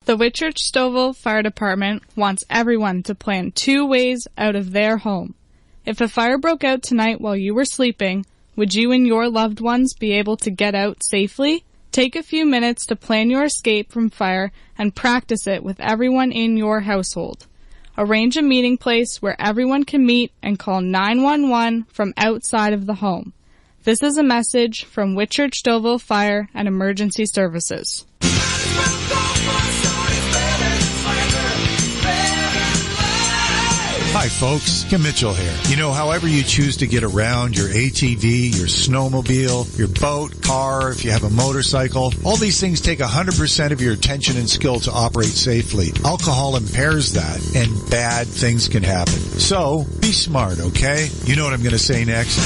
The Whitchurch-Stouffville Fire Department wants everyone to plan 2 ways out of their home. If a fire broke out tonight while you were sleeping, would you and your loved ones be able to get out safely? Take a few minutes to plan your escape from fire and practice it with everyone in your household. Arrange a meeting place where everyone can meet and call 911 from outside of the home. This is a message from Whitchurch-Stouffville Fire and Emergency Services. Hi, folks. Kim Mitchell here. You know, however you choose to get around, your ATV, your snowmobile, your boat, car, if you have a motorcycle, all these things take 100% of your attention and skill to operate safely. Alcohol impairs that, and bad things can happen. So, be smart, okay? You know what I'm going to say next.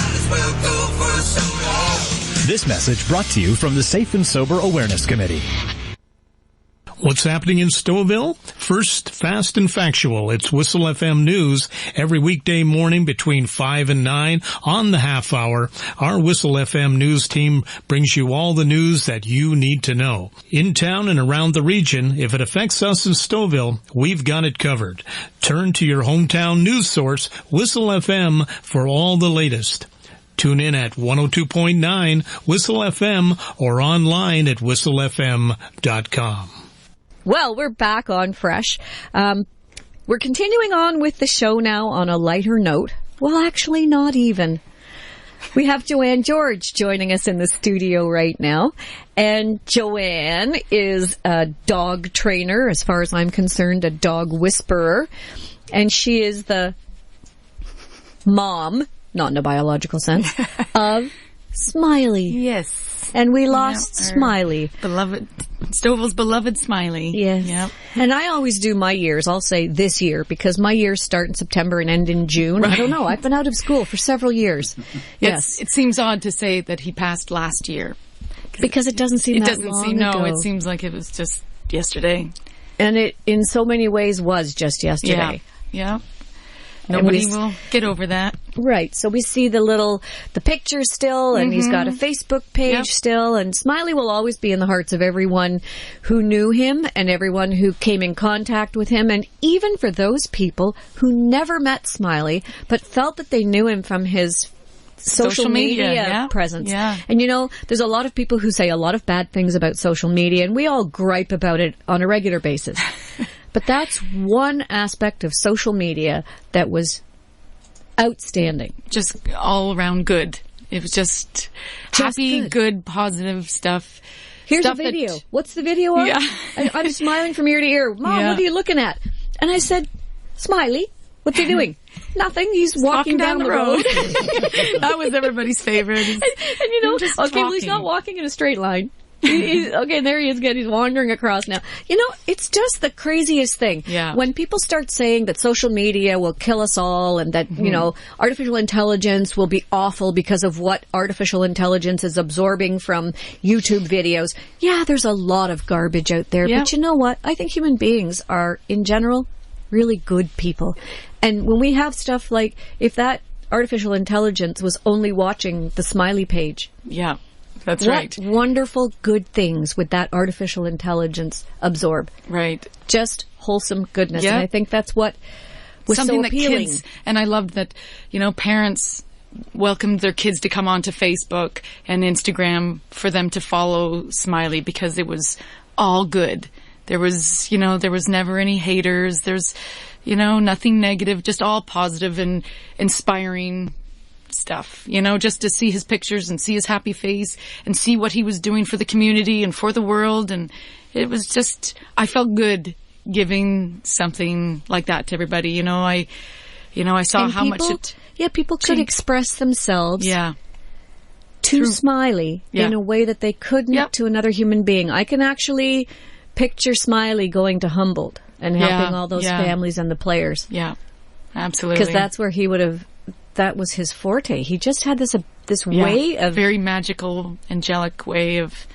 This message brought to you from the Safe and Sober Awareness Committee. What's happening in Stouffville? First, Fast and Factual. It's Whistle FM News every weekday morning between 5 and 9 on the half hour. Our Whistle FM News team brings you all the news that you need to know. In town and around the region, if it affects us in Stouffville, we've got it covered. Turn to your hometown news source, Whistle FM, for all the latest. Tune in at 102.9 Whistle FM or online at whistlefm.com. Well, we're back on Fresh. We're continuing on with the show now on a lighter note. Well, actually, not even. We have Joanne George joining us in the studio right now. And Joanne is a dog trainer, as far as I'm concerned, a dog whisperer. And she is the mom, not in a biological sense, of Smiley. Yes. And we lost Smiley. Stouffville's beloved Smiley. Yes. Yep. And I always do my years. I'll say this year, because my years start in September and end in June. Right. I don't know. I've been out of school for several years. Yes. It seems odd to say that he passed last year. Because it doesn't seem that long ago. No, it seems like it was just yesterday. And it, in so many ways, was just yesterday. Yeah. Nobody will get over that. Right. So we see the picture still, and he's got a Facebook page still, and Smiley will always be in the hearts of everyone who knew him and everyone who came in contact with him, and even for those people who never met Smiley, but felt that they knew him from his social media presence. Yeah. And you know, there's a lot of people who say a lot of bad things about social media, and we all gripe about it on a regular basis. But that's one aspect of social media that was outstanding. Just all around good. It was just happy, good, positive stuff. Here's a video. What's the video of? Yeah. I'm smiling from ear to ear. Mom, what are you looking at? And I said, Smiley, what's he doing? Nothing. He's walking down the road. That was everybody's favorite. And you know, well, he's not walking in a straight line. Okay, there he is again. He's wandering across now. You know, it's just the craziest thing. Yeah. When people start saying that social media will kill us all and that, you know, artificial intelligence will be awful because of what artificial intelligence is absorbing from YouTube videos. Yeah, there's a lot of garbage out there. But you know what? I think human beings are, in general, really good people. And when we have stuff like, if that artificial intelligence was only watching the Smiley page. Yeah. That's right. What wonderful good things would that artificial intelligence absorb? Right. Just wholesome goodness. Yep. And I think that's what was something so appealing. That kids, and I loved that, you know, parents welcomed their kids to come onto Facebook and Instagram for them to follow Smiley because it was all good. There was, you know, there was never any haters. There's, you know, nothing negative, just all positive and inspiring stuff, you know, just to see his pictures and see his happy face and see what he was doing for the community and for the world. And it was just, I felt good giving something like that to everybody. You know, I saw and how much it... Yeah, people could express themselves to Smiley in a way that they couldn't to another human being. I can actually picture Smiley going to Humboldt and helping all those families and the players. Yeah, absolutely. Because that's where he would have... That was his forte. He just had this way of... very magical, angelic way of...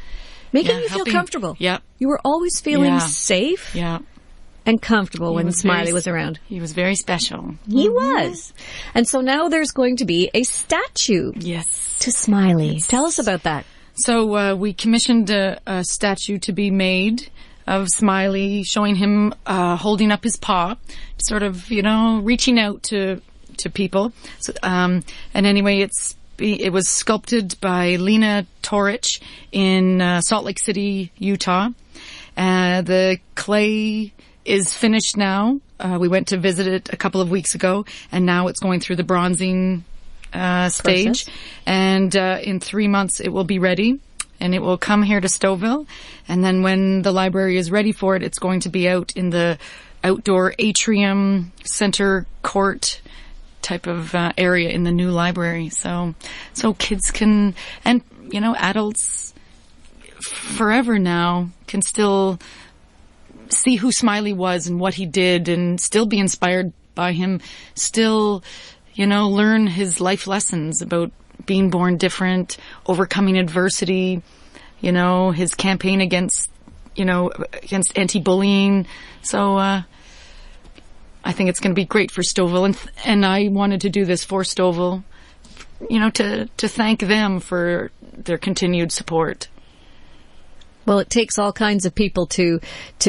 making you feel comfortable. Yeah. You were always feeling safe and comfortable when Smiley was around. He was very special. He was. And so now there's going to be a statue to Smiley. Tell us about that. So we commissioned a statue to be made of Smiley, showing him holding up his paw, sort of, reaching out to people. So, and anyway, it was sculpted by Lena Torich in Salt Lake City, Utah. The clay is finished now. We went to visit it a couple of weeks ago, and now it's going through the bronzing stage. And in 3 months, it will be ready, and it will come here to Stouffville. And then when the library is ready for it, it's going to be out in the outdoor atrium center court type of area in the new library. So kids can, and adults forever now can still see who Smiley was and what he did, and still be inspired by him, still, learn his life lessons about being born different, overcoming adversity, his campaign against anti-bullying. So, I think it's going to be great for Stouffville, and I wanted to do this for Stouffville, to thank them for their continued support. Well, it takes all kinds of people to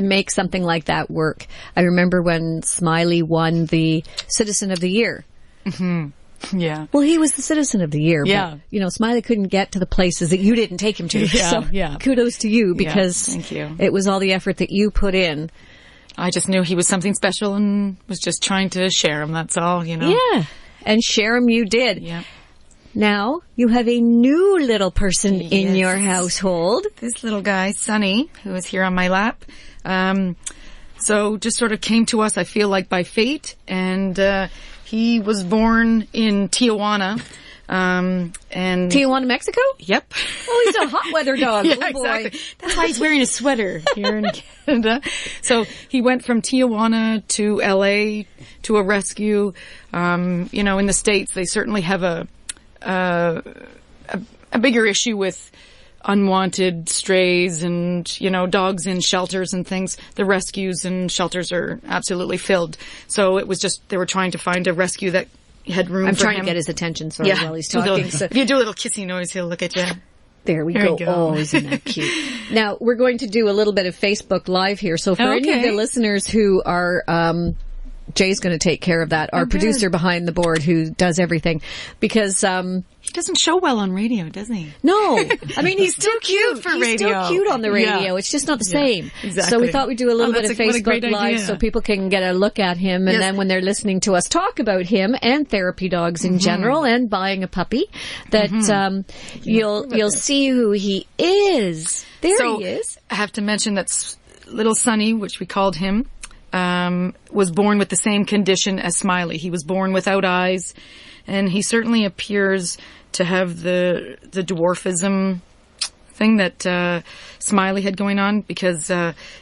make something like that work. I remember when Smiley won the Citizen of the Year. Mm-hmm. Yeah. Well, he was the Citizen of the Year. Yeah. But, Smiley couldn't get to the places that you didn't take him to. So kudos to you, because thank you. It was all the effort that you put in. I just knew he was something special and was just trying to share him. That's all, Yeah. And share him you did. Yeah. Now, you have a new little person in your household. This little guy, Sonny, who is here on my lap. So just sort of came to us, I feel like, by fate. And he was born in Tijuana. And Tijuana, Mexico? Yep. Oh, he's a hot weather dog. Yeah, oh, boy. exactly. That's why he's wearing a sweater here in Canada. So he went from Tijuana to LA to a rescue. In the States, they certainly have a bigger issue with unwanted strays and, dogs in shelters and things. The rescues and shelters are absolutely filled. So it was just, they were trying to find a rescue that had room for him. I'm trying to get his attention while he's talking. If you do a little kissy noise, he'll look at you. There we go. Oh, isn't that cute? Now, we're going to do a little bit of Facebook Live here. So for any of the listeners who are, Jay's going to take care of that, our producer behind the board who does everything, because he doesn't show well on radio, does he? No. I mean, he's still cute for radio. He's still cute on the radio. Yeah. It's just not the same. Exactly. So we thought we'd do a little bit of Facebook Live so people can get a look at him, and then when they're listening to us talk about him and therapy dogs in general and buying a puppy, that you'll see who he is. There he is. I have to mention that little Sonny, which we called him, was born with the same condition as Smiley. He was born without eyes, and he certainly appears to have the dwarfism thing that Smiley had going on, because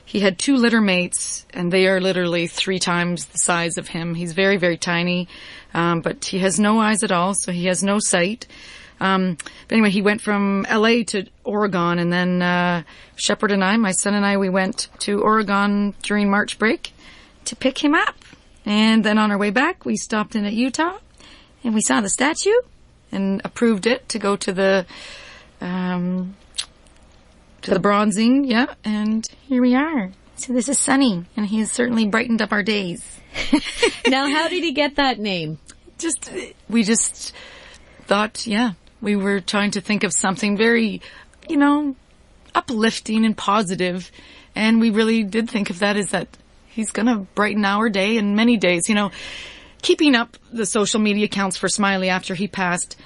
he had 2 litter mates, and they are literally 3 times the size of him. He's very, very tiny, but he has no eyes at all, so he has no sight. But anyway, he went from LA to Oregon, and then Shepard and I, my son and I, we went to Oregon during March break to pick him up. And then on our way back, we stopped in at Utah, and we saw the statue and approved it to go to the bronzing. Yeah, and here we are. So this is Sonny, and he has certainly brightened up our days. Now, how did he get that name? We just thought, we were trying to think of something very, uplifting and positive. And we really did think of that, is that he's going to brighten our day and many days. Keeping up the social media accounts for Smiley after he passed,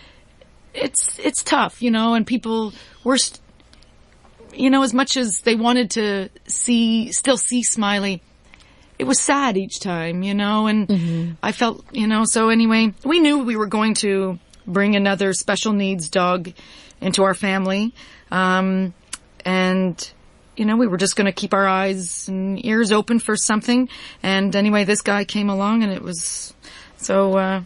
it's tough, and people were, as much as they wanted to still see Smiley, it was sad each time, and I felt, so anyway, we knew we were going to bring another special needs dog into our family. And, we were just going to keep our eyes and ears open for something. And anyway, this guy came along, and it was so,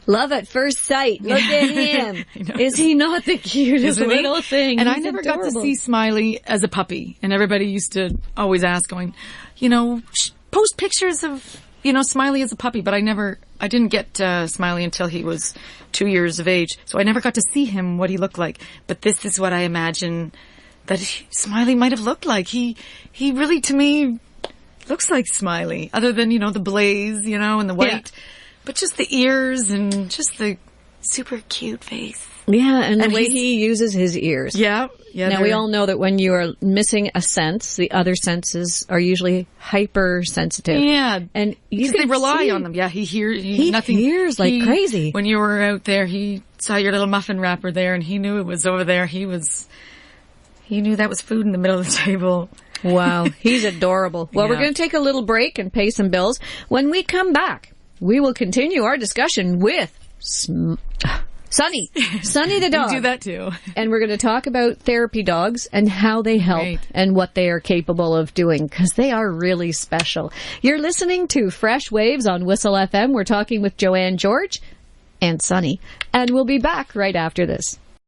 love at first sight. Look at him. Is he not the cutest little thing? And I never got to see Smiley as a puppy. And everybody used to always ask, going, post pictures of, Smiley as a puppy. But I didn't get Smiley until he was 2 years of age. So I never got to see him, what he looked like. But this is what I imagine Smiley might have looked like. He really, to me, looks like Smiley, other than, the blaze, and the white. Yeah. But just the ears and just the super cute face. Yeah, and the way he uses his ears. Yeah. Now, we all know that when you are missing a sense, the other senses are usually hypersensitive. Yeah. And because they rely on them. Yeah, he hears like crazy. When you were out there, he saw your little muffin wrapper there, and he knew it was over there. He knew that was food in the middle of the table. Wow, he's adorable. Well, we're going to take a little break and pay some bills. When we come back, we will continue our discussion with Sunny the dog. You do that too. And we're going to talk about therapy dogs and how they help and what they are capable of doing, because they are really special. You're listening to Fresh Waves on Whistle FM. We're talking with Joanne George and Sunny, and we'll be back right after this.